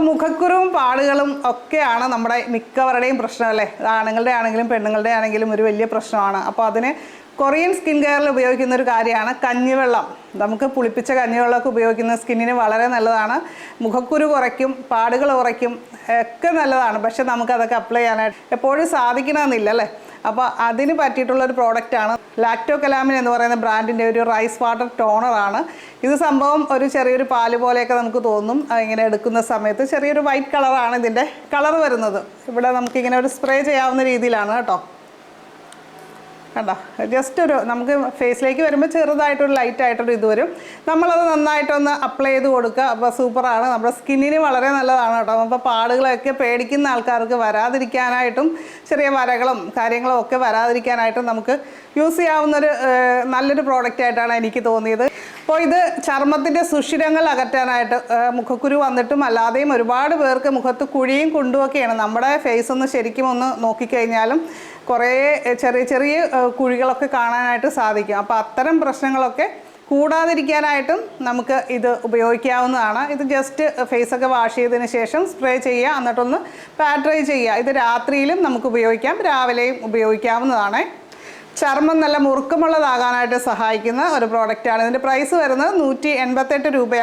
മുഖക്കുരുവും പാടുകളും ഒക്കെയാണ് നമ്മുടെ മിക്കവരുടെയും പ്രശ്നം അല്ലേ. ആണുങ്ങളുടെ ആണെങ്കിലും പെണ്ണുങ്ങളുടെ ആണെങ്കിലും ഒരു വലിയ പ്രശ്നമാണ്. അപ്പോൾ അതിന് കൊറിയൻ സ്കിൻ കെയറിൽ ഉപയോഗിക്കുന്ന ഒരു കാര്യമാണ് കഞ്ഞിവെള്ളം. നമുക്ക് പുളിപ്പിച്ച കഞ്ഞിവെള്ളമൊക്കെ ഉപയോഗിക്കുന്ന സ്കിന്നിന് വളരെ നല്ലതാണ്. മുഖക്കുരു കുറയ്ക്കും, പാടുകൾ കുറയ്ക്കും, ഒക്കെ നല്ലതാണ്. പക്ഷെ നമുക്കതൊക്കെ അപ്ലൈ ചെയ്യാനായിട്ട് എപ്പോഴും സാധിക്കണമെന്നില്ല അല്ലേ. അപ്പോൾ അതിന് പറ്റിയിട്ടുള്ളൊരു പ്രോഡക്റ്റാണ് ലാക്ടോ കലാമിൻ എന്ന് പറയുന്ന ബ്രാൻഡിൻ്റെ ഒരു റൈസ് വാട്ടർ ടോണറാണ് ഇത്. സംഭവം ഒരു ചെറിയൊരു പാല് പോലെയൊക്കെ നമുക്ക് തോന്നും. ഇങ്ങനെ എടുക്കുന്ന സമയത്ത് ചെറിയൊരു വൈറ്റ് കളറാണ് ഇതിൻ്റെ കളർ വരുന്നത്. ഇവിടെ നമുക്കിങ്ങനെ ഒരു സ്പ്രേ ചെയ്യാവുന്ന രീതിയിലാണ് കേട്ടോ. കണ്ടോ, ജസ്റ്റ് ഒരു നമുക്ക് ഫേസിലേക്ക് വരുമ്പോൾ ചെറുതായിട്ടൊരു ലൈറ്റായിട്ടൊരു ഇത് വരും. നമ്മളത് നന്നായിട്ടൊന്ന് അപ്ലൈ ചെയ്ത് കൊടുക്കുക. അപ്പോൾ സൂപ്പറാണ്, നമ്മുടെ സ്കിന്നിന് വളരെ നല്ലതാണ് കേട്ടോ. അപ്പോൾ പാടുകളൊക്കെ പേടിക്കുന്ന ആൾക്കാർക്ക് വരാതിരിക്കാനായിട്ടും ചെറിയ വരകളും കാര്യങ്ങളും ഒക്കെ വരാതിരിക്കാനായിട്ടും നമുക്ക് യൂസ് ചെയ്യാവുന്നൊരു നല്ലൊരു പ്രോഡക്റ്റായിട്ടാണ് എനിക്ക് തോന്നിയത്. അപ്പോൾ ഇത് ചർമ്മത്തിൻ്റെ സുഷിരങ്ങൾ അകറ്റാനായിട്ട്, മുഖക്കുരു വന്നിട്ടും അല്ലാതെയും ഒരുപാട് പേർക്ക് മുഖത്ത് കുഴിയും കുണ്ടുമൊക്കെയാണ്. നമ്മുടെ ഫേസ് ഒന്ന് ശരിക്കും ഒന്ന് നോക്കിക്കഴിഞ്ഞാലും കുറേ ചെറിയ ചെറിയ കുഴികളൊക്കെ കാണാനായിട്ട് സാധിക്കും. അപ്പോൾ അത്തരം പ്രശ്നങ്ങളൊക്കെ കൂടാതിരിക്കാനായിട്ടും നമുക്ക് ഇത് ഉപയോഗിക്കാവുന്നതാണ്. ഇത് ജസ്റ്റ് ഫേസൊക്കെ വാഷ് ചെയ്തതിന് ശേഷം സ്പ്രേ ചെയ്യുക, എന്നിട്ടൊന്ന് പാട്രൈ ചെയ്യുക. ഇത് രാത്രിയിലും നമുക്ക് ഉപയോഗിക്കാം, രാവിലെയും ഉപയോഗിക്കാവുന്നതാണ്. ചർമ്മം നല്ല മുറുക്കമുള്ളതാകാനായിട്ട് സഹായിക്കുന്ന ഒരു പ്രോഡക്റ്റാണ്. ഇതിൻ്റെ പ്രൈസ് വരുന്നത് 188 രൂപയാണ്.